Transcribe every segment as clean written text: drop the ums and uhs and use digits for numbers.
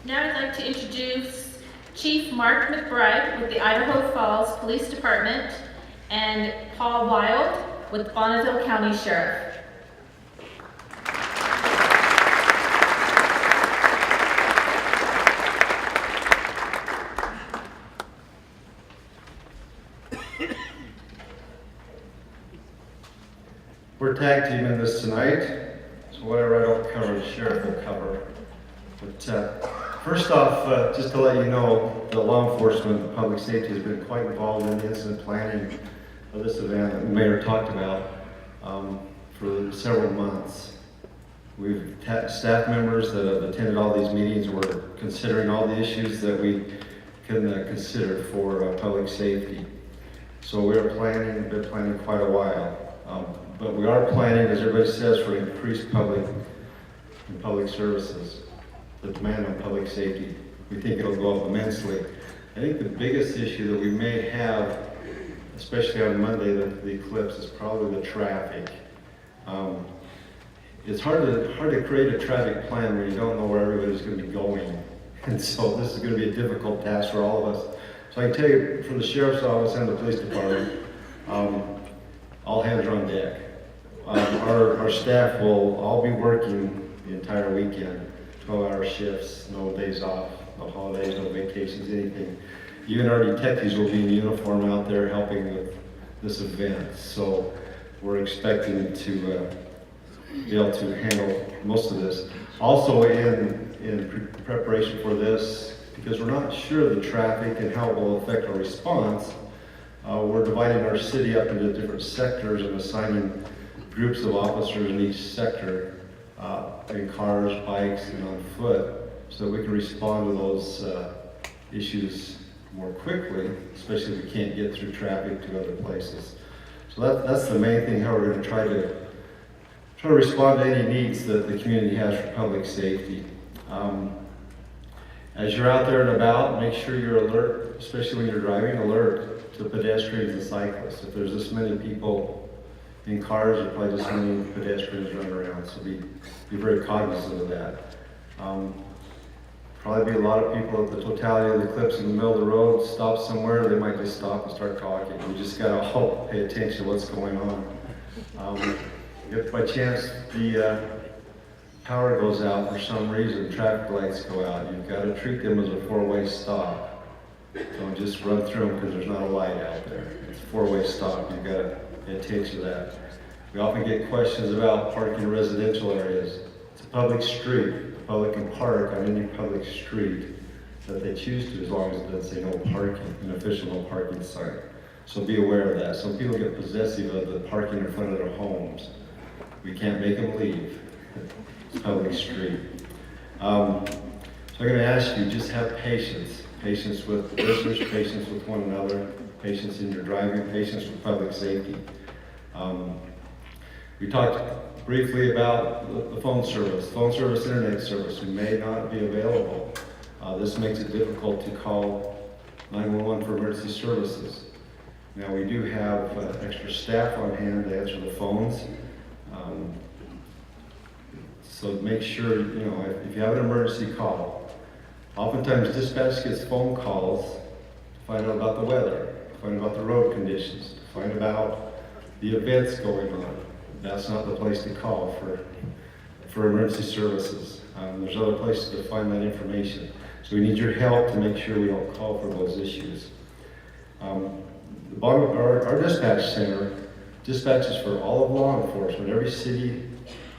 Now I'd like to introduce Chief Mark McBride with the Idaho Falls Police Department and Paul Wild with Bonneville County Sheriff. We're tag teaming this tonight, so whatever I don't cover, the sheriff will cover. But first off, just to let you know, the law enforcement and public safety has been quite involved in the incident planning of this event that the mayor talked about for several months. We've staff members that have attended all these meetings and we're considering all the issues that we can consider for public safety. So we're been planning quite a while. But we are planning, as everybody says, for increased public services, the demand on public safety. We think it'll go up immensely. I think the biggest issue that we may have, especially on Monday, the eclipse, is probably the traffic. It's hard to create a traffic plan when you don't know where everybody's going to be going. And so this is going to be a difficult task for all of us. So I can tell you, from the sheriff's office and the police department, all hands are on deck. Our staff will all be working the entire weekend, 12-hour shifts, no days off, no holidays, no vacations, anything. Even our detectives will be in uniform out there helping with this event. So we're expecting to be able to handle most of this. Also in preparation for this, because we're not sure of the traffic and how it will affect our response, we're dividing our city up into different sectors and assigning groups of officers in each sector in cars, bikes, and on foot, so that we can respond to those issues more quickly, especially if we can't get through traffic to other places. So that's the main thing, how we're going to try to respond to any needs that the community has for public safety. As you're out there and about, make sure you're alert, especially when you're driving, alert to pedestrians and cyclists. If there's this many people in cars, there's probably just many pedestrians running around, so be very cognizant of that. Probably be a lot of people at the totality of the eclipse in the middle of the road, stop somewhere, they might just stop and start talking. We just gotta all pay attention to what's going on. If by chance the power goes out for some reason, traffic lights go out, you've got to treat them as a four-way stop. Don't just run through them because there's not a light out there. It's a four-way stop. You've got to pay attention to that. We often get questions about parking in residential areas. It's a public street. The public can park on any public street that they choose to, as long as it doesn't say no parking, an official no parking sign. So be aware of that. Some people get possessive of the parking in front of their homes. We can't make them leave. It's a public street. So I'm going to ask you, just have patience. Patience with visitors, patience with one another, patience in your driving, patience with public safety. We talked briefly about the phone service, internet service. We may not be available. This makes it difficult to call 911 for emergency services. Now we do have extra staff on hand to answer the phones. So make sure, if you have an emergency call, oftentimes dispatch gets phone calls to find out about the weather, to find out about the road conditions, to find about the events going on. That's not the place to call for emergency services. There's other places to find that information. So we need your help to make sure we don't call for those issues. Our dispatch center dispatches for all of law enforcement, every city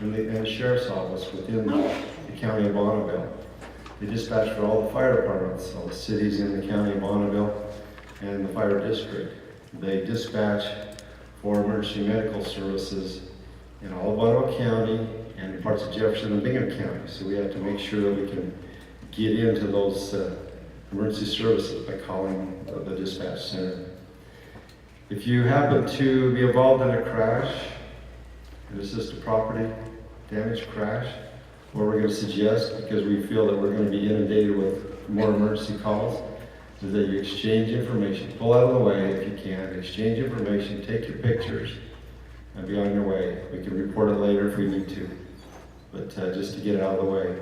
and the sheriff's office within the county of Bonneville. They dispatch for all the fire departments, all the cities in the county of Bonneville and the fire district. They dispatch for emergency medical services in all of Bonneville County and parts of Jefferson and Bingham County. So we have to make sure that we can get into those emergency services by calling the dispatch center. If you happen to be involved in a crash, an assisted property damage crash, what we're going to suggest, because we feel that we're going to be inundated with more emergency calls, is that you exchange information. Pull out of the way if you can. Exchange information, take your pictures, and be on your way. We can report it later if we need to, but just to get it out of the way.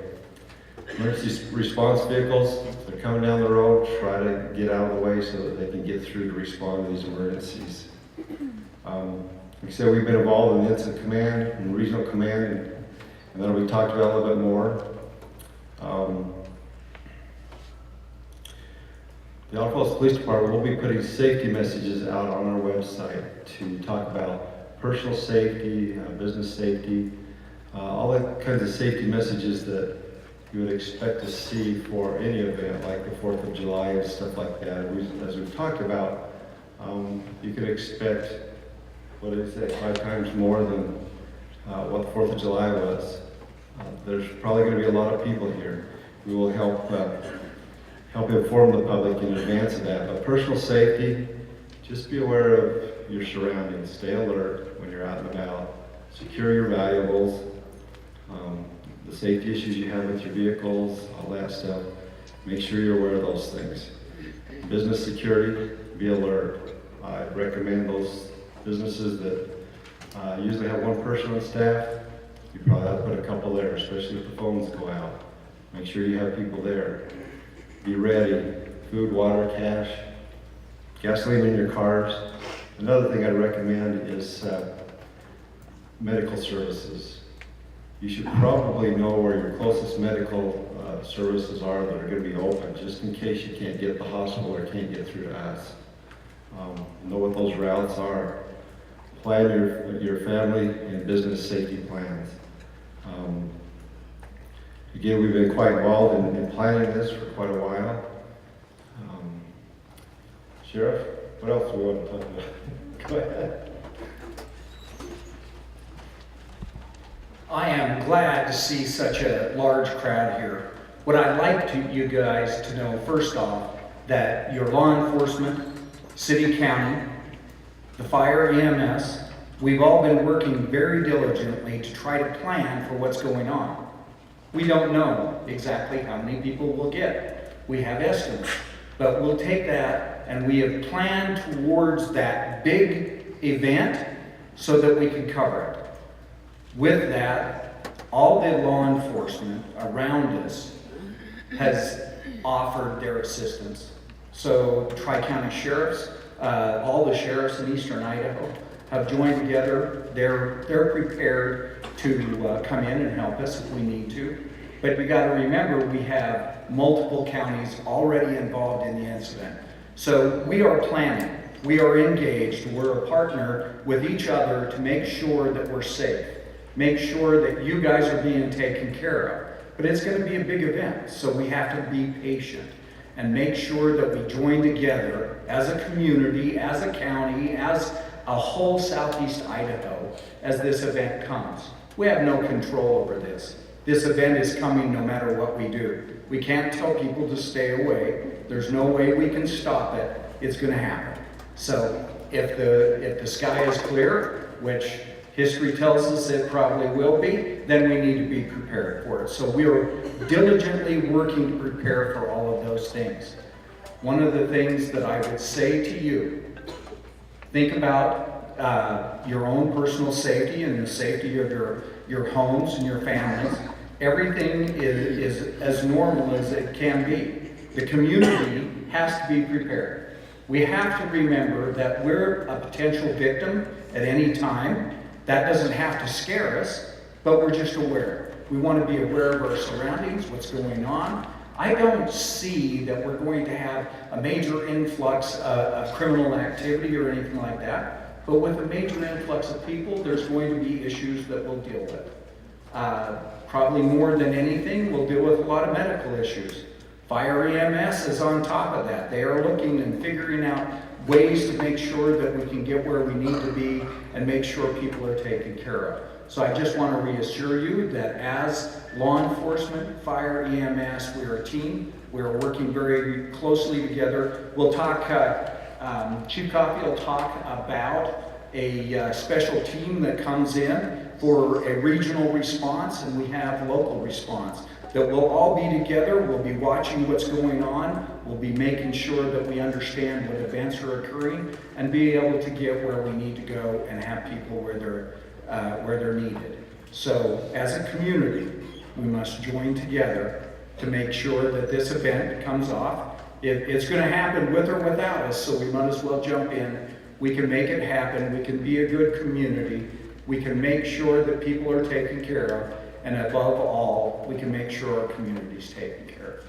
Emergency response vehicles, if they're coming down the road, try to get out of the way so that they can get through to respond to these emergencies. Like I said, we've been involved in incident command and regional command, and then we talked about a little bit more. The Idaho Falls Police Department will be putting safety messages out on our website to talk about personal safety, business safety, all that kinds of safety messages that you would expect to see for any event like the 4th of July and stuff like that. As we've talked about, you could expect, what did I say, 5 times more than what the 4th of July was. There's probably going to be a lot of people here. We will help inform the public in advance of that. But personal safety, just be aware of your surroundings. Stay alert when you're out and about. Secure your valuables. The safety issues you have with your vehicles, all that stuff. Make sure you're aware of those things. Business security, be alert. I recommend those businesses that usually have one person on staff. You probably ought to put a couple there, especially if the phones go out. Make sure you have people there. Be ready. Food, water, cash, gasoline in your cars. Another thing I'd recommend is medical services. You should probably know where your closest medical services are that are going to be open, just in case you can't get to the hospital or can't get through to us. Know what those routes are. Plan your family and business safety plans. Again, we've been quite involved in planning this for quite a while. Sheriff, what else do we want to talk about? Go ahead. I am glad to see such a large crowd here. What I'd like you guys to know, first off, that your law enforcement, city, county, the fire, EMS, we've all been working very diligently to try to plan for what's going on. We don't know exactly how many people we'll get. We have estimates, but we'll take that and we have planned towards that big event so that we can cover it. With that, all the law enforcement around us has offered their assistance. So Tri-County Sheriffs, all the sheriffs in eastern Idaho have joined together. They're prepared to come in and help us if we need to. But we got to remember we have multiple counties already involved in the incident. So we are planning. We are engaged. We're a partner with each other to make sure that we're safe. Make sure that you guys are being taken care of. But it's going to be a big event, so we have to be patient and make sure that we join together as a community, as a county, as a whole southeast Idaho as this event comes. We have no control over this. This event is coming no matter what we do. We can't tell people to stay away. There's no way we can stop it. It's going to happen. So if the sky is clear, which history tells us it probably will be, then we need to be prepared for it. So we are diligently working to prepare for all of those things. One of the things that I would say to you, think about your own personal safety and the safety of your homes and your families. Everything is as normal as it can be. The community has to be prepared. We have to remember that we're a potential victim at any time. That doesn't have to scare us, but we're just aware. We want to be aware of our surroundings, what's going on. I don't see that we're going to have a major influx of criminal activity or anything like that, but with a major influx of people, there's going to be issues that we'll deal with. Probably more than anything, we'll deal with a lot of medical issues. Fire EMS is on top of that. They are looking and figuring out ways to make sure that we can get where we need to be and make sure people are taken care of. So I just want to reassure you that as law enforcement, fire, EMS, we're a team. We're working very closely together. We'll talk, Chief Coffey will talk about a special team that comes in for a regional response, and we have local response. That we'll all be together, we'll be watching what's going on, we'll be making sure that we understand what events are occurring, and be able to get where we need to go and have people where they're needed. So, as a community, we must join together to make sure that this event comes off. It's going to happen with or without us, so we might as well jump in. We can make it happen. We can be a good community. We can make sure that people are taken care of. And above all, we can make sure our community is taken care of.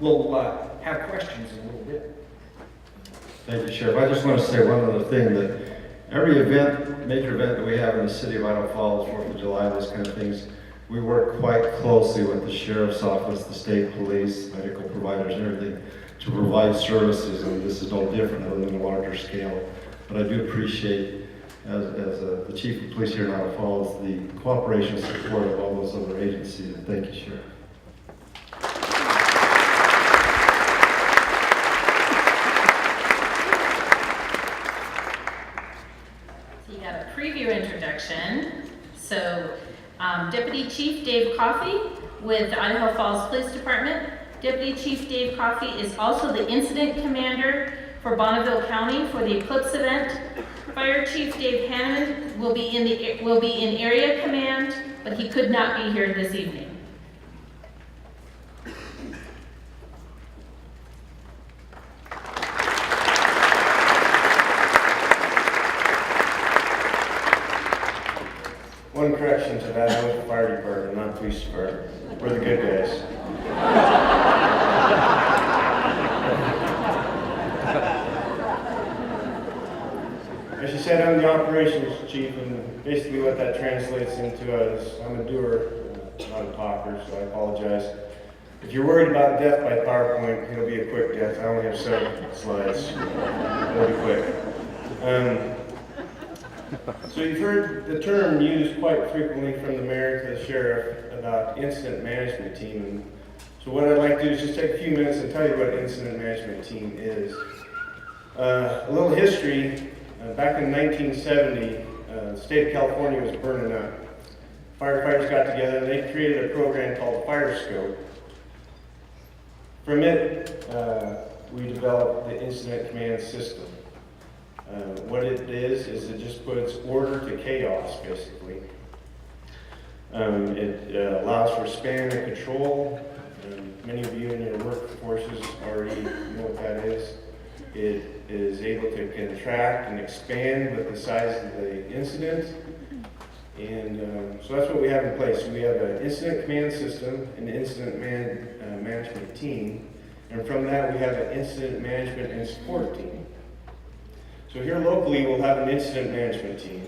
We'll have questions in a little bit. Thank you, Sheriff. I just want to say one other thing, that every event, major event that we have in the city of Idaho Falls, 4th of July, those kind of things, we work quite closely with the Sheriff's Office, the state police, medical providers, and everything to provide services, and this is no different other than a larger scale. But I do appreciate, as the Chief of Police here in Idaho Falls, the cooperation and support of all those other agencies, and thank you, Sheriff. So you got a preview introduction. So Deputy Chief Dave Coffey with the Idaho Falls Police Department. Deputy Chief Dave Coffey is also the incident commander for Bonneville County for the eclipse event. Fire Chief Dave Hammon will be in area command, but he could not be here this evening. One correction to that, I was the fire department, not police department. We're the good guys. As you said, I'm the operations chief, and basically what that translates into is I'm a doer, not a talker, so I apologize. If you're worried about death by PowerPoint, it'll be a quick death. I only have 7 slides. It'll be quick. So you've heard the term used quite frequently from the mayor to the sheriff about incident management team. And so what I'd like to do is just take a few minutes and tell you what an incident management team is. A little history. Back in 1970, the state of California was burning up. Firefighters got together and they created a program called Fire Scope. From it, we developed the incident command system. What it is it just puts order to chaos, basically. It allows for span and control. Many of you in your workforces already know what that is. It is able to contract and expand with the size of the incident. And so that's what we have in place. We have an incident command system, an incident management team, and from that we have an incident management and support team. So here locally we'll have an incident management team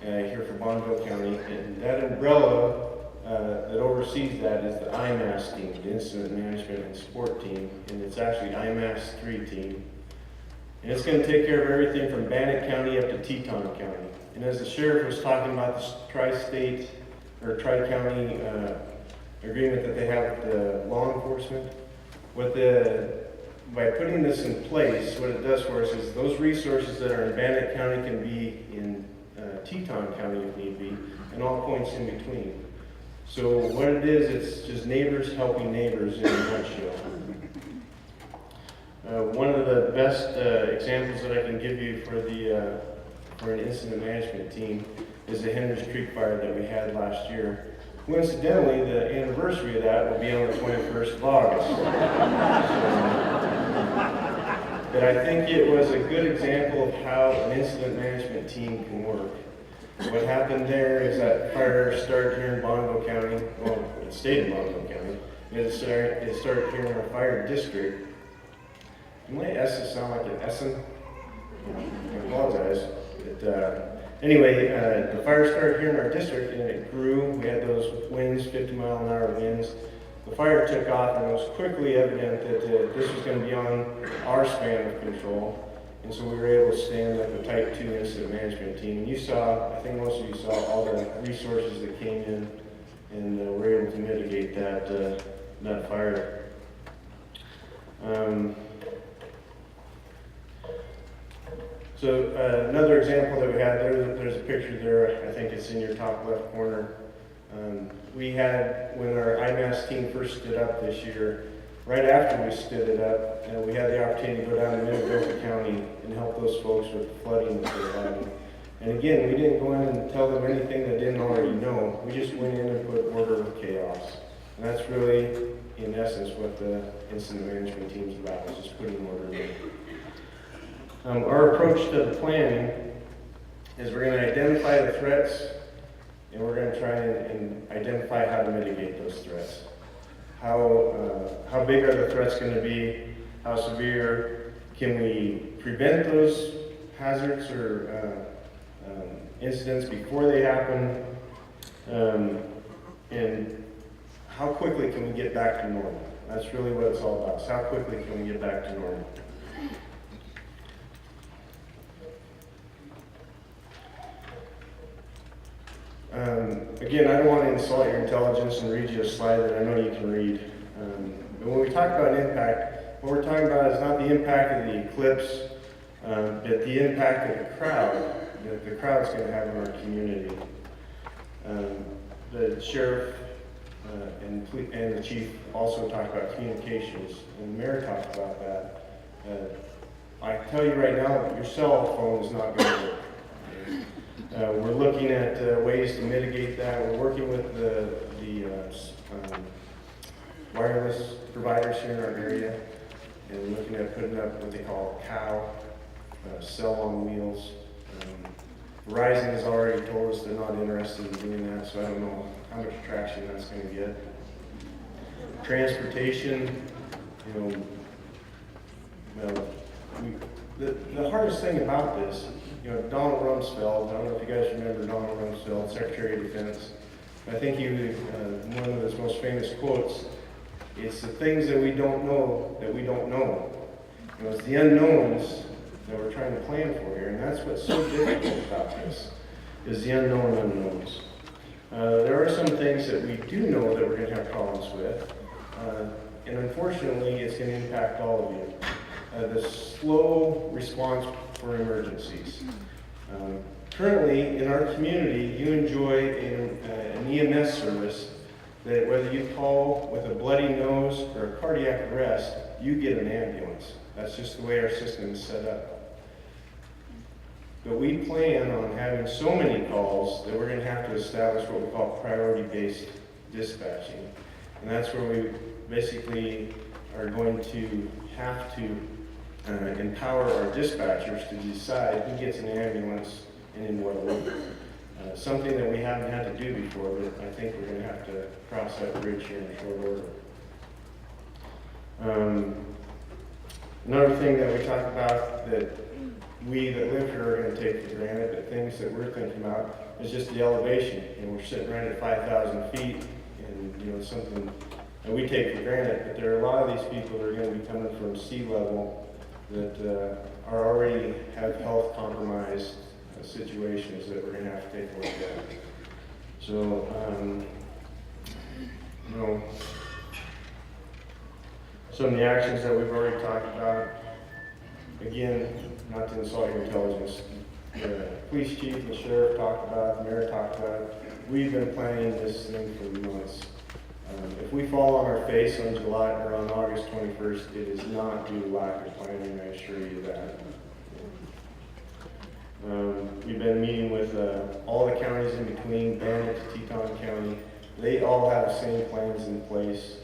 here for Bonneville County, and that umbrella that oversees that is the IMAS team, the incident management and support team, and it's actually IMAS 3 team. And it's going to take care of everything from Bannock County up to Teton County. And as the sheriff was talking about this tri-state or tri-county agreement that they have with the law enforcement, by putting this in place, what it does for us is those resources that are in Bannock County can be in Teton County if need be, and all points in between. So what it is, it's just neighbors helping neighbors in a nutshell. One of the best examples that I can give you for an incident management team is the Henry's Creek fire that we had last year. Coincidentally, the anniversary of that will be on the 21st of August. But I think it was a good example of how an incident management team can work. What happened there is that fire started here in Bonneville County, well, it stayed in Bonneville County, and it started here in our fire district. And my S's sound like an Essen. I apologize. Anyway, the fire started here in our district and it grew. We had those winds, 50-mile-an-hour winds. The fire took off and it was quickly evident that this was going to be on our span of control. And so we were able to stand up a Type 2 incident management team. And you saw, I think most of you saw all the resources that came in and were able to mitigate that fire. So another example that we had, there's a picture there, I think it's in your top left corner. We had, when our IMAS team first stood up this year, right after we stood it up, we had the opportunity to go down to Bonneville County and help those folks with the flooding that they're having. And again, we didn't go in and tell them anything they didn't already know. We just went in and put order with chaos. And that's really in essence, what the incident management team's about, is just putting order in. Our approach to the planning is we're going to identify the threats, and we're going to try and identify how to mitigate those threats. How big are the threats going to be? How severe? Can we prevent those hazards or incidents before they happen? And how quickly can we get back to normal? That's really what it's all about. Is how quickly can we get back to normal? Again, I don't want to insult your intelligence and read you a slide that I know you can read. But when we talk about impact, what we're talking about is not the impact of the eclipse, but the impact of the crowd that the crowd's going to have in our community. The sheriff and the chief also talked about communications, and the mayor talked about that. I can tell you right now that your cell phone is not going to work. We're looking at ways to mitigate that. We're working with the wireless providers here in our area, and looking at putting up what they call COW, cell on wheels. Verizon has already told us they're not interested in doing that, so I don't know how much traction that's going to get. Transportation, the hardest thing about this, Donald Rumsfeld, I don't know if you guys remember Donald Rumsfeld, Secretary of Defense. I think one of his most famous quotes, it's the things that we don't know that we don't know. It's the unknowns that we're trying to plan for here, and that's what's so difficult about this, is the unknown unknowns. There are some things that we do know that we're going to have problems with, and unfortunately, it's going to impact all of you. The slow response for emergencies. Currently, in our community, you enjoy an EMS service that whether you call with a bloody nose or a cardiac arrest, you get an ambulance. That's just the way our system is set up. But we plan on having so many calls that we're going to have to establish what we call priority-based dispatching. And that's where we basically are going to have to empower our dispatchers to decide who gets an ambulance and in what order. Something that we haven't had to do before, but I think we're going to have to cross that bridge here in short order. Another thing that we talked about that we that live here are going to take for granted, but things that we're thinking about is just the elevation. We're sitting right at 5,000 feet, and something that we take for granted, but there are a lot of these people that are going to be coming from sea level that are already have health compromised situations that we're going to have to take a look at. So, some of the actions that we've already talked about, again, not to insult your intelligence, the police chief, the sheriff talked about it, the mayor talked about it. We've been planning this thing for months. If we fall on our face on August 21st, it is not due to lack of planning, I assure you that. We've been meeting with all the counties in between, Bannock, Teton County. They all have the same plans in place.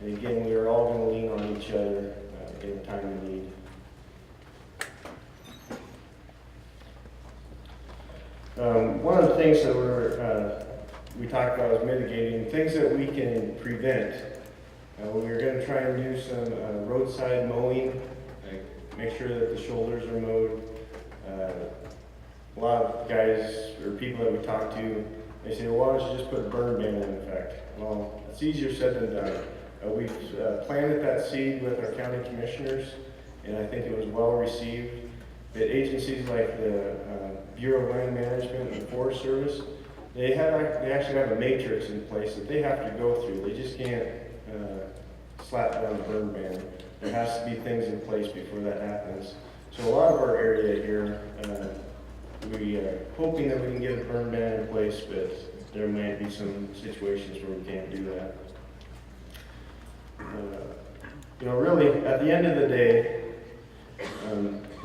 And again, we are all going to lean on each other in a time of need. One of the things that we talked about is mitigating things that we can prevent. We're going to try and do some roadside mowing, make sure that the shoulders are mowed. A lot of guys or people that we talk to, they say, well, why don't you just put a burn ban in effect? Well, it's easier said than done. We've planted that seed with our county commissioners, and I think it was well received. But agencies like the Bureau of Land Management and the Forest Service, they actually have a matrix in place that they have to go through. They just can't slap down a burn ban. There has to be things in place before that happens. So a lot of our area here, we are hoping that we can get a burn ban in place, but there might be some situations where we can't do that. Really, at the end of the day,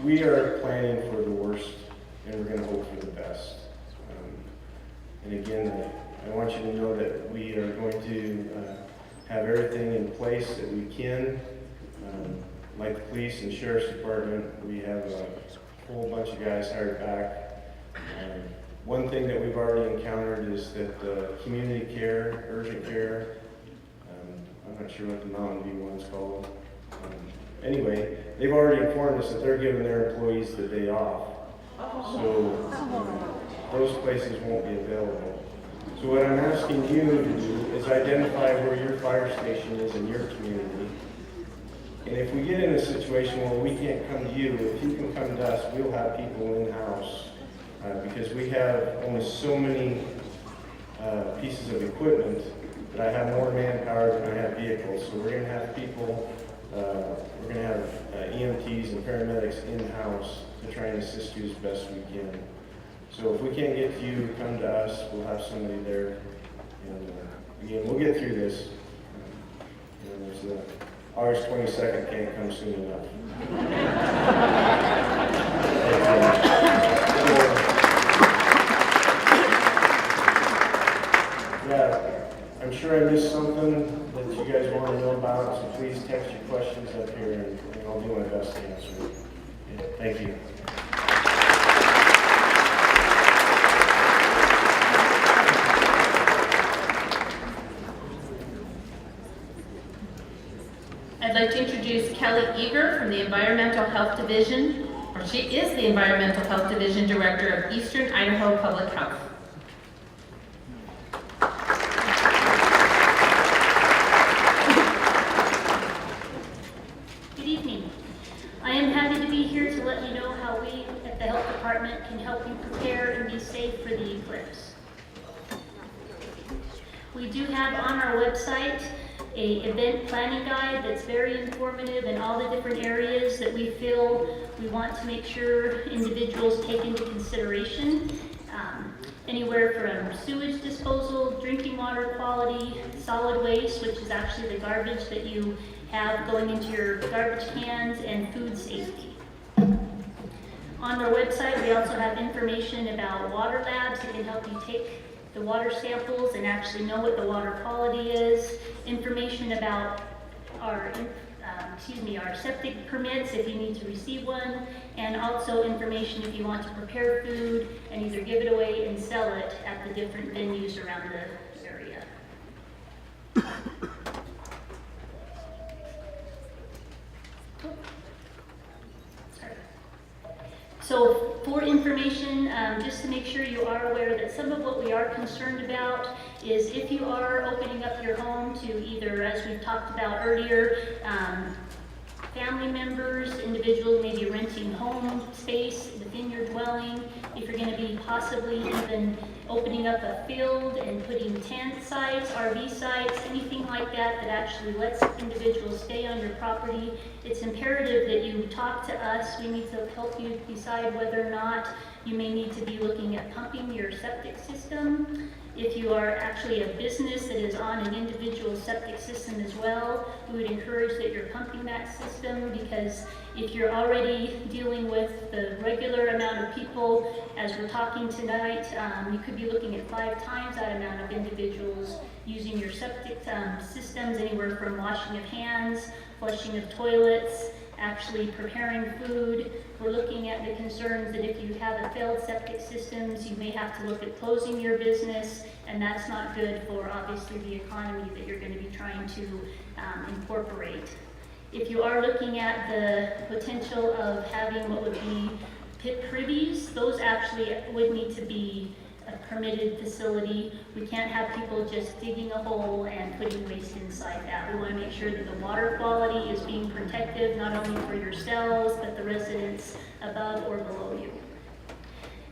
we are planning for the worst, and we're going to hope for the best. And again, I want you to know that we are going to have everything in place that we can. Like the police and sheriff's department, we have a whole bunch of guys hired back. One thing that we've already encountered is that community care, urgent care, I'm not sure what the Mountain View one's called. Anyway, they've already informed us that they're giving their employees the day off. So those places won't be available. So what I'm asking you to do is identify where your fire station is in your community. And if we get in a situation where we can't come to you, if you can come to us, we'll have people in-house. Because we have only so many pieces of equipment that I have more manpower than I have vehicles. So we're going to have people, we're going to have EMTs and paramedics in-house to try and assist you as best we can. So if we can't get to you, come to us, we'll have somebody there. And again, we'll get through this. August 22nd can't come soon enough. Yeah, I'm sure I missed something that you guys want to know about, so please text your questions up here and I'll do my best to answer it. Yeah, thank you. I'd like to introduce Kelly Eager from the Environmental Health Division, or she is the Environmental Health Division Director of Eastern Idaho Public Health. Good evening. I am happy to be here to let you know how we at the Health Department can help you prepare and be safe for the eclipse. We do have on our website an event planning guide that's very informative in all the different areas that we feel we want to make sure individuals take into consideration. Anywhere from sewage disposal, drinking water quality, solid waste, which is actually the garbage that you have going into your garbage cans, and food safety. On our website, we also have information about water labs that can help you take the water samples and actually know what the water quality is, information about our septic permits if you need to receive one, and also information if you want to prepare food and either give it away and sell it at the different venues around the area. So for information, just to make sure you are aware that some of what we are concerned about is if you are opening up your home to either, as we've talked about earlier, family members, individuals maybe renting home space within your dwelling, if you're going to be possibly even opening up a field and putting tent sites, RV sites, anything like that that actually lets individuals stay on your property, it's imperative that you talk to us. We need to help you decide whether or not you may need to be looking at pumping your septic system. If you are actually a business that is on an individual septic system as well, we would encourage that you're pumping that system, because if you're already dealing with the regular amount of people, as we're talking tonight, you could be looking at 5 times that amount of individuals using your septic systems, anywhere from washing of hands, flushing of toilets, actually preparing food. We're looking at the concerns that if you have a failed septic systems, you may have to look at closing your business, and that's not good for obviously the economy that you're going to be trying to incorporate. If you are looking at the potential of having what would be pit privies, those actually would need to be a permitted facility. We can't have people just digging a hole and putting waste inside that. We want to make sure that the water quality is being protective, not only for yourselves, but the residents above or below you.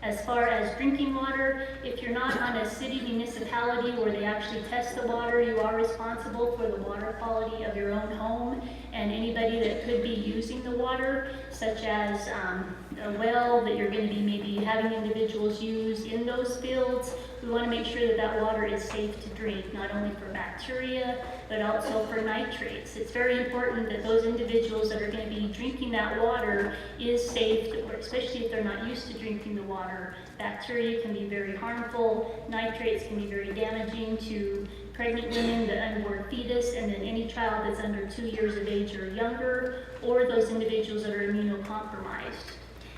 As far as drinking water, if you're not on a city municipality where they actually test the water, you are responsible for the water quality of your own home, and anybody that could be using the water, such as a well that you're going to be maybe having individuals use in those fields. We want to make sure that that water is safe to drink, not only for bacteria, but also for nitrates. It's very important that those individuals that are going to be drinking that water is safe, especially if they're not used to drinking the water. Bacteria can be very harmful. Nitrates can be very damaging to pregnant women, the unborn fetus, and then any child that's under 2 years of age or younger, or those individuals that are immunocompromised.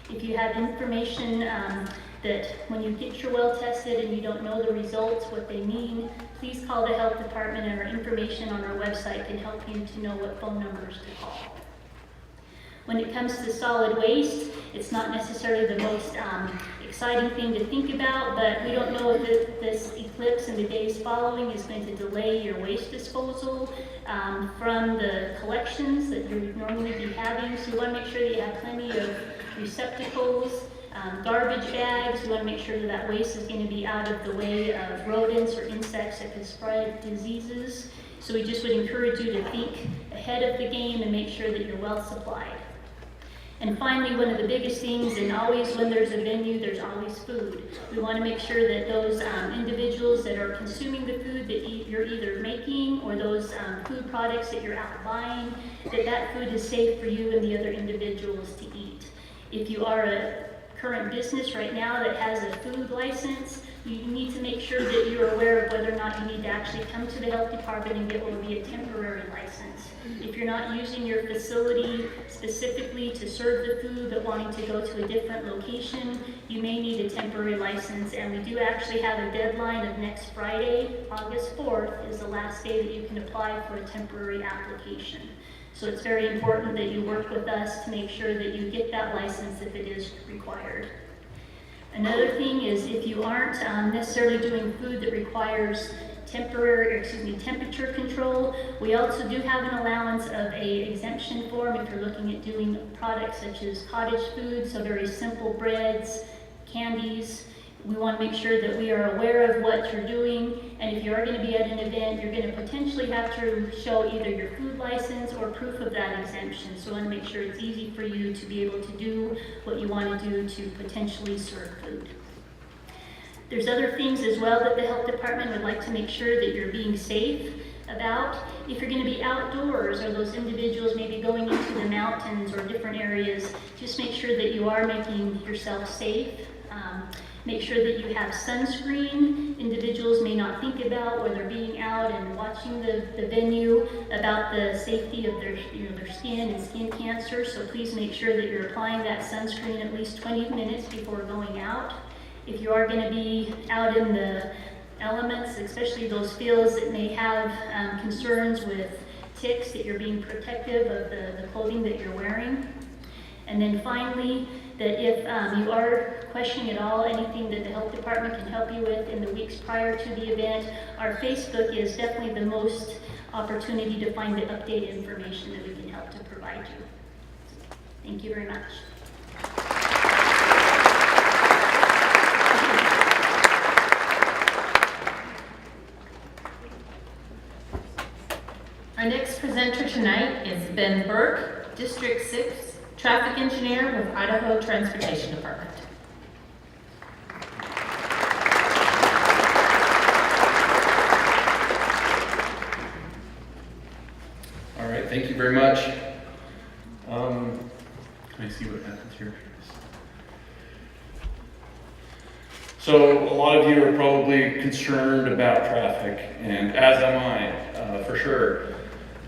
If you have information that when you get your well tested and you don't know the results, what they mean, please call the health department, and our information on our website can help you to know what phone numbers to call. When it comes to solid waste, it's not necessarily the most exciting thing to think about, but we don't know if this eclipse and the days following is going to delay your waste disposal from the collections that you would normally be having. So you want to make sure that you have plenty of receptacles, garbage bags. We want to make sure that that waste is going to be out of the way of rodents or insects that could spread diseases. So we just would encourage you to think ahead of the game and make sure that you're well supplied. And finally, one of the biggest things, and always when there's a venue, there's always food. We want to make sure that those individuals that are consuming the food that you're either making or those food products that you're out buying, that food is safe for you and the other individuals to eat. If you are a current business right now that has a food license, you need to make sure that you're aware of whether or not you need to actually come to the health department and get what would be a temporary license. If you're not using your facility specifically to serve the food but wanting to go to a different location, you may need a temporary license, and we do actually have a deadline of next Friday, August 4th is the last day that you can apply for a temporary application. So it's very important that you work with us to make sure that you get that license if it is required. Another thing is, if you aren't necessarily doing food that requires temperature control, we also do have an allowance of a exemption form if you're looking at doing products such as cottage food, so very simple breads, candies. We want to make sure that we are aware of what you're doing, and if you are going to be at an event, you're going to potentially have to show either your food license or proof of that exemption. So we want to make sure it's easy for you to be able to do what you want to do to potentially serve food. There's other things as well that the health department would like to make sure that you're being safe about. If you're going to be outdoors, or those individuals maybe going into the mountains or different areas, just make sure that you are making yourself safe. Make sure that you have sunscreen. Individuals may not think about when they're being out and watching the venue about the safety of their skin and skin cancer. So please make sure that you're applying that sunscreen at least 20 minutes before going out. If you are going to be out in the elements, especially those fields that may have concerns with ticks, that you're being protective of the clothing that you're wearing. And then finally, that if you are questioning at all anything that the health department can help you with in the weeks prior to the event, our Facebook is definitely the most opportunity to find the updated information that we can help to provide you. Thank you very much. Our next presenter tonight is Ben Burke, District 6 Traffic Engineer with Idaho Transportation Department. All right, thank you very much. Can I see what happens here? So a lot of you are probably concerned about traffic, and as am I, for sure.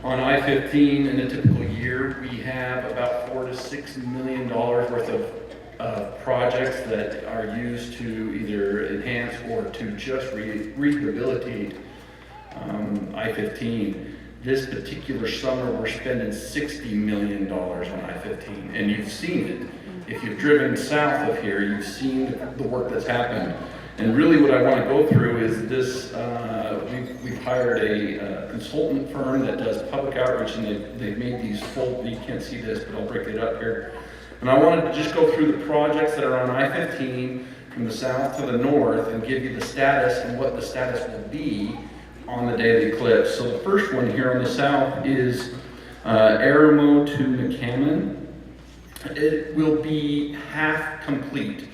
On I-15 in a typical year, we have about $4 to $6 million worth of projects that are used to either enhance or to just rehabilitate I-15. This particular summer, we're spending $60 million on I-15, and you've seen it. If you've driven south of here, you've seen the work that's happened. And really what I want to go through is this, we've hired a consultant firm that does public outreach, and they've made these full, you can't see this, but I'll break it up here. And I wanted to just go through the projects that are on I-15 from the south to the north and give you the status and what the status will be on the day of the eclipse. So the first one here on the south is Aramo to McCammon. It will be half complete.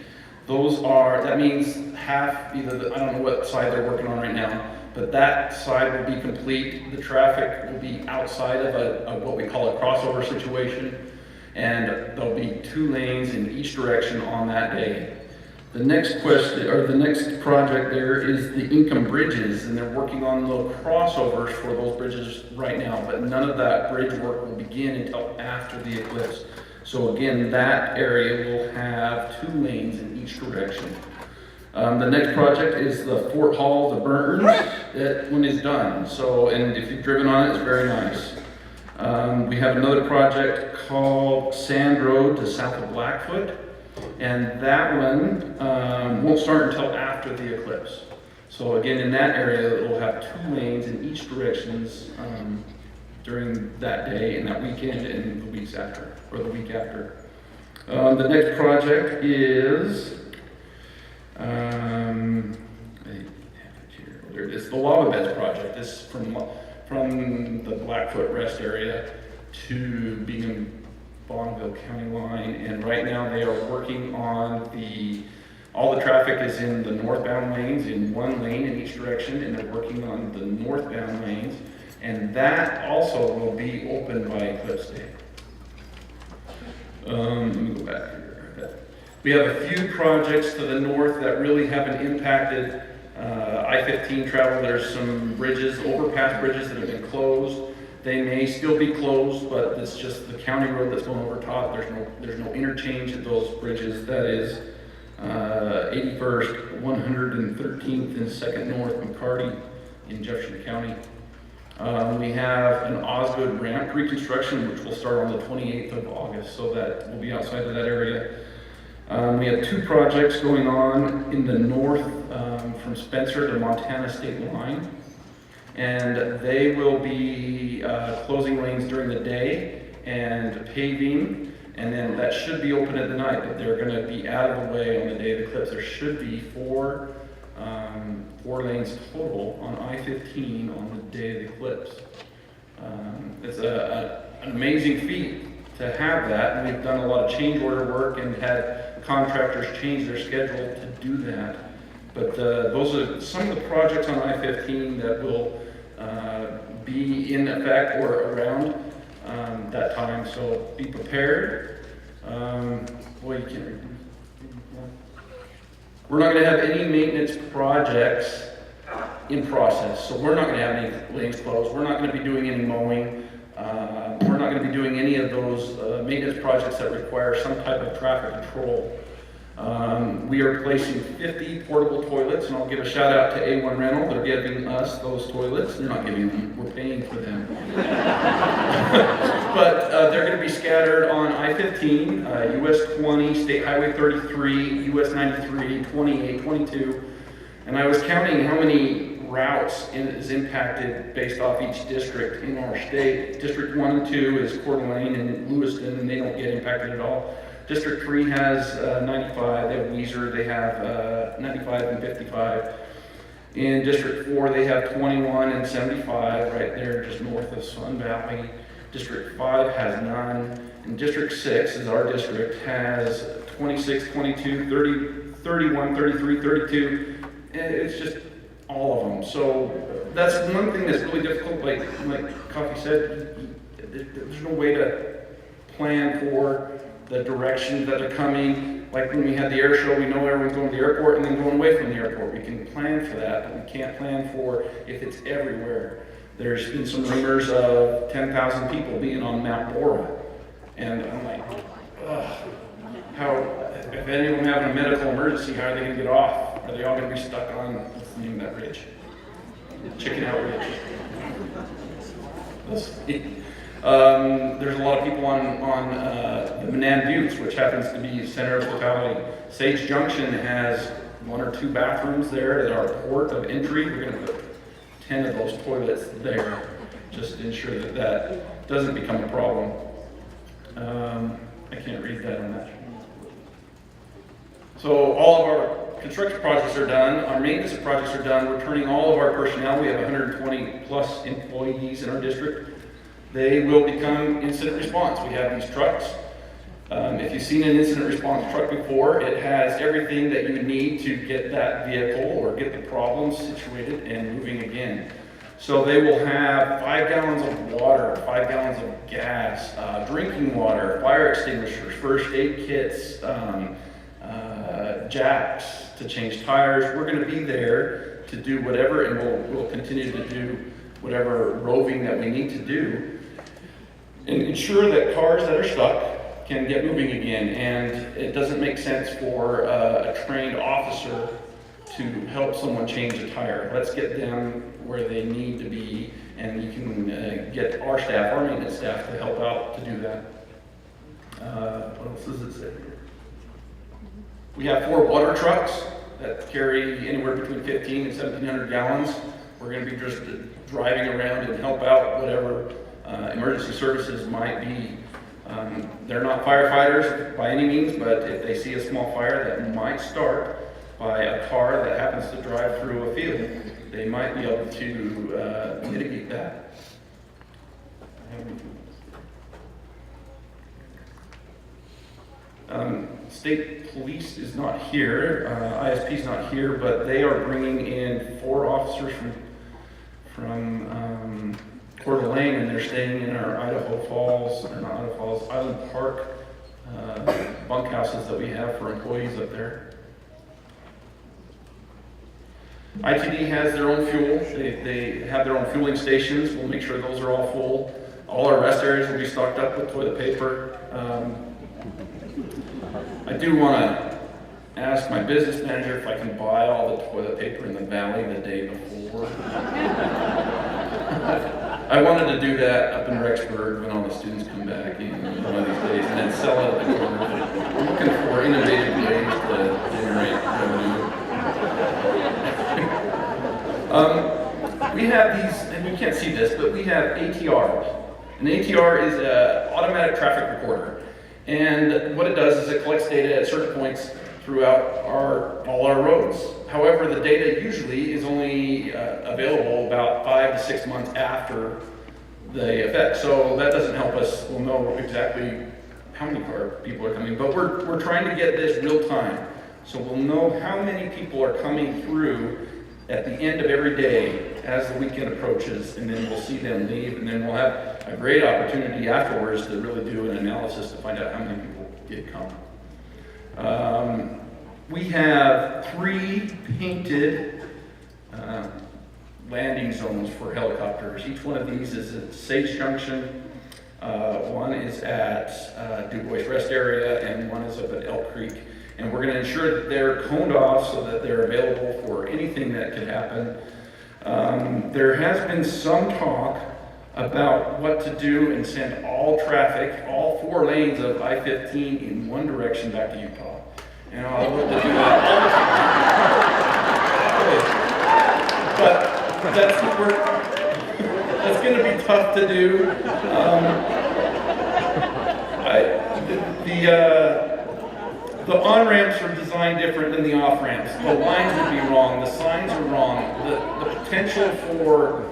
That means half, either I don't know what side they're working on right now, but that side will be complete. The traffic will be outside of what we call a crossover situation, and there'll be 2 lanes in each direction on that day. The next question, or the next project there is the Income Bridges, and they're working on little crossovers for those bridges right now, but none of that bridge work will begin until after the eclipse. So again, that area will have 2 lanes in each direction. The next project is the Fort Hall to Burns. That one is done. So, and if you've driven on it, it's very nice. We have another project called Sand Road to south of Blackfoot, and that one won't start until after the eclipse. So again, in that area, it will have 2 lanes in each directions during that day and that weekend and the weeks after, or the week after. The next project is, there it is, the Lava Beds project. This is from the Blackfoot Rest area to Bonneville County line, and right now they are working on all the traffic is in the northbound lanes, in 1 lane in each direction, and they're working on the northbound lanes, and that also will be open by Eclipse Day. Let me go back here. We have a few projects to the north that really haven't impacted I-15 travel. There's some bridges, overpass bridges that have been closed. They may still be closed, but it's just the county road that's going over top. There's no interchange at those bridges. That is 81st, 113th, and 2nd North McCarty in Jefferson County. We have an Osgood ramp reconstruction, which will start on the 28th of August, so that will be outside of that area. We have 2 projects going on in the north from Spencer to Montana state line, and they will be closing lanes during the day and paving, and then that should be open at the night, but they're going to be out of the way on the day of the eclipse. There should be 4 lanes total on I-15 on the day of the eclipse. It's an amazing feat to have that, and we've done a lot of change order work and had contractors change their schedule to do that. But those are some of the projects on I-15 that will be in effect or around that time, so be prepared. Boy, you can't read. We're not going to have any maintenance projects in process, so we're not going to have any lanes closed. We're not going to be doing any mowing. We're not going to be doing any of those maintenance projects that require some type of traffic control. We are placing 50 portable toilets, and I'll give a shout out to A1 Rental. They're giving us those toilets. They're not giving them, we're paying for them. But they're going to be scattered on I-15, US 20, State Highway 33, US 93, 28, 22. And I was counting how many routes is impacted based off each district in our state. District 1 and 2 is Coeur d'Alene and Lewiston, and they don't get impacted at all. District 3 has 95, they have Weiser, they have 95 and 55. In District 4, they have 21 and 75, right there just north of Sun Valley. District 5 has none. And District 6 is our district, has 26, 22, 30, 31, 33, 32. It's just all of them. So that's one thing that's really difficult, like Coffee said, there's no way to plan for the direction that they're coming. Like when we had the air show, we know everyone's going to the airport and then going away from the airport. We can plan for that, but we can't plan for if it's everywhere. There's been some rumors of 10,000 people being on Mount Bora. And I'm like, ugh, if any of them having a medical emergency, how are they going to get off? Are they all going to be stuck on, what's the name of that ridge? Chicken Out Ridge. There's a lot of people on the Manan Buttes, which happens to be center of hospitality. Sage Junction has 1 or 2 bathrooms there at our port of entry. We're going to put 10 of those toilets there just to ensure that that doesn't become a problem. I can't read that on that. So all of our construction projects are done, our maintenance projects are done. We're turning all of our personnel. We have 120 plus employees in our district. They will become incident response. We have these trucks. If you've seen an incident response truck before, it has everything that you need to get that vehicle or get the problem situated and moving again. So they will have 5 gallons of water, 5 gallons of gas, drinking water, fire extinguishers, first aid kits, jacks, to change tires. We're going to be there to do whatever, and we'll continue to do whatever roving that we need to do, and ensure that cars that are stuck can get moving again. And it doesn't make sense for a trained officer to help someone change a tire. Let's get them where they need to be, and you can get our staff, our maintenance staff, to help out to do that. What else does it say here? We have 4 water trucks that carry anywhere between 15 and 1,700 gallons. We're going to be just driving around and help out whatever emergency services might be. They're not firefighters by any means, but if they see a small fire that might start by a car that happens to drive through a field, they might be able to mitigate that. State police is not here, ISP is not here, but they are bringing in 4 officers from Coeur d'Alene, and they're staying in our Island Park bunkhouses that we have for employees up there. ITD has their own fuel. They have their own fueling stations. We'll make sure those are all full. All our rest areas will be stocked up with toilet paper. I do want to ask my business manager if I can buy all the toilet paper in the valley the day before. I wanted to do that up in Rexburg when all the students come back in one of these days, and then sell it at the corner. I'm looking for innovative ways to generate revenue. We have these, and you can't see this, but we have ATRs. An ATR is an automatic traffic recorder. And what it does is it collects data at certain points throughout all our roads. However, the data usually is only available about 5 to 6 months after the effect. So that doesn't help us. We'll know exactly how many people are coming, but we're trying to get this real time. So we'll know how many people are coming through at the end of every day as the weekend approaches, and then we'll see them leave, and then we'll have a great opportunity afterwards to really do an analysis to find out how many people did come. We have 3 painted landing zones for helicopters. Each one of these is at Sage Junction, one is at Du Bois Rest Area, and one is up at Elk Creek. And we're going to ensure that they're coned off so that they're available for anything that could happen. There has been some talk about what to do and send all traffic, all 4 lanes of I-15 in one direction back to Utah. And I'd love to do that all the time. But that's going to be tough to do. The on-ramps are designed different than the off-ramps. The lines would be wrong, the signs are wrong. The potential for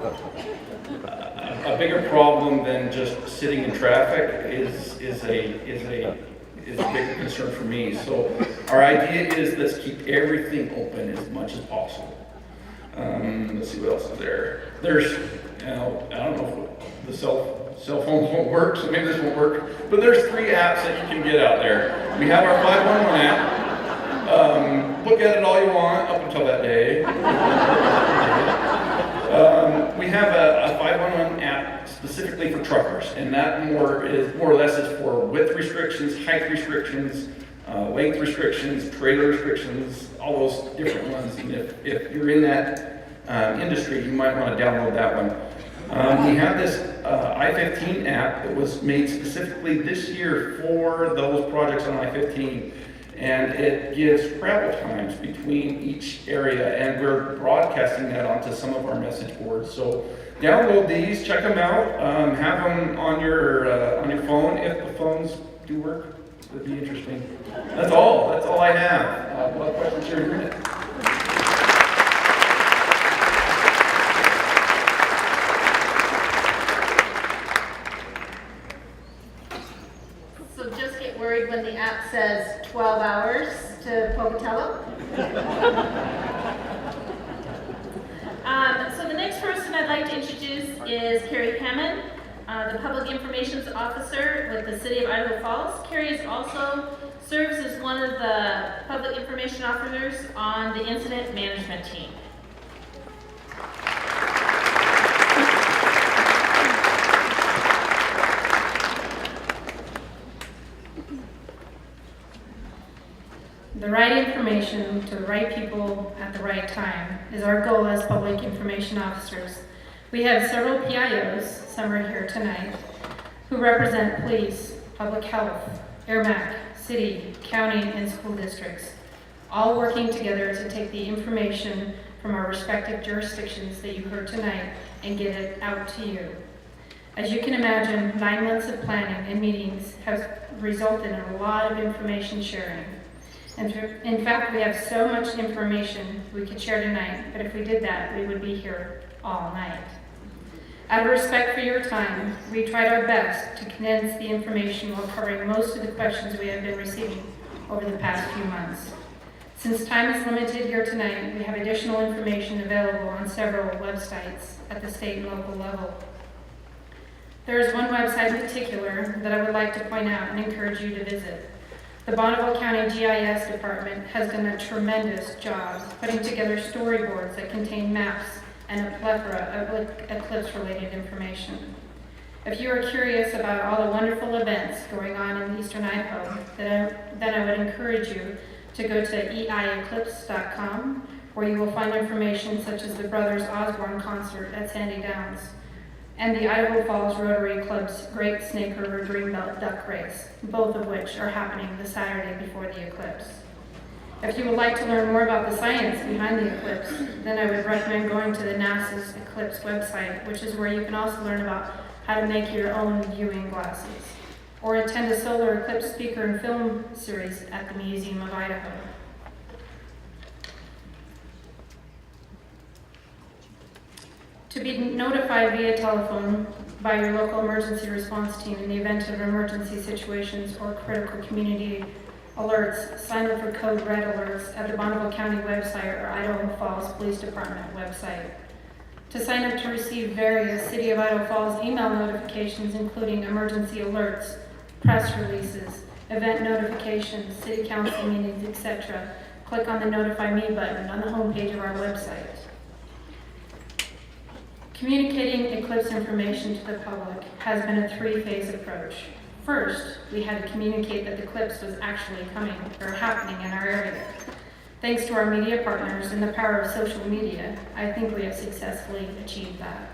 a bigger problem than just sitting in traffic is a bigger concern for me. So our idea is let's keep everything open as much as possible. Let's see what else is there. There's, I don't know if the cell phones won't work, so maybe this won't work, but there's 3 apps that you can get out there. We have our 511 app. Look at it all you want up until that day. We have a 511 app specifically for truckers, and that more or less is for width restrictions, height restrictions, length restrictions, trailer restrictions, all those different ones. And if you're in that industry, you might want to download that one. We have this I-15 app that was made specifically this year for those projects on I-15, and it gives travel times between each area, and we're broadcasting that onto some of our message boards. So download these, check them out, have them on your phone. If the phones do work, it'd be interesting. That's all I have. What questions here in a minute? So just get worried when the app says 12 hours to Pocatello. So the next person I'd like to introduce is Kerry Hammon, the Public Information Officer with the City of Idaho Falls. Kerry is also serves as one of the public information officers on the incident management team. The right information to the right people at the right time is our goal as public information officers. We have several PIOs, some are here tonight, who represent police, public health, AIRMAC, city, county, and school districts, all working together to take the information from our respective jurisdictions that you heard tonight and get it out to you. As you can imagine, 9 months of planning and meetings have resulted in a lot of information sharing. And in fact, we have so much information we could share tonight, but if we did that, we would be here all night. Out of respect for your time, we tried our best to condense the information while covering most of the questions we have been receiving over the past few months. Since time is limited here tonight, we have additional information available on several websites at the state and local level. There is one website in particular that I would like to point out and encourage you to visit. The Bonneville County GIS department has done a tremendous job putting together storyboards that contain maps and a plethora of eclipse-related information. If you are curious about all the wonderful events going on in eastern Idaho, then I would encourage you to go to eieclipse.com, where you will find information such as the Brothers Osborne concert at Sandy Downs and the Idaho Falls Rotary Club's Great Snake River Dreambelt Duck Race, both of which are happening the Saturday before the eclipse. If you would like to learn more about the science behind the eclipse, then I would recommend going to the NASA's Eclipse website, which is where you can also learn about how to make your own viewing glasses, or attend a solar eclipse speaker and film series at the Museum of Idaho. To be notified via telephone by your local emergency response team in the event of emergency situations or critical community alerts, sign up for code RED alerts at the Bonneville County website or Idaho Falls Police Department website. To sign up to receive various City of Idaho Falls email notifications, including emergency alerts, press releases, event notifications, city council meetings, etc., click on the Notify Me button on the homepage of our website. Communicating eclipse information to the public has been a 3-phase approach. First, we had to communicate that the eclipse was actually coming or happening in our area. Thanks to our media partners and the power of social media, I think we have successfully achieved that.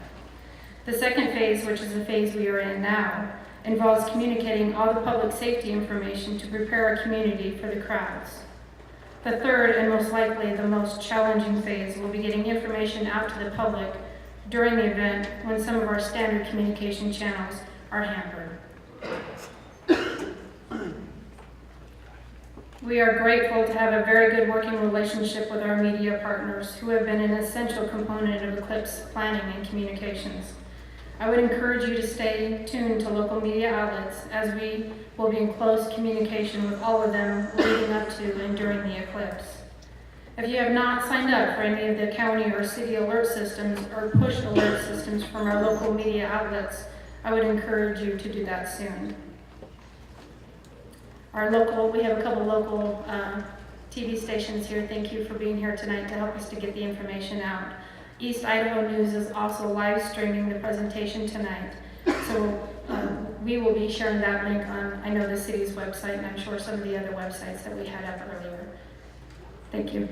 The second phase, which is the phase we are in now, involves communicating all the public safety information to prepare our community for the crowds. The third, and most likely the most challenging phase, will be getting information out to the public during the event when some of our standard communication channels are hampered. We are grateful to have a very good working relationship with our media partners who have been an essential component of eclipse planning and communications. I would encourage you to stay tuned to local media outlets as we will be in close communication with all of them leading up to and during the eclipse. If you have not signed up for any of the county or city alert systems or push alert systems from our local media outlets, I would encourage you to do that soon. We have a couple local TV stations here. Thank you for being here tonight to help us to get the information out. East Idaho News is also live streaming the presentation tonight. So we will be sharing that link on, I know, the city's website, and I'm sure some of the other websites that we had up earlier. Thank you.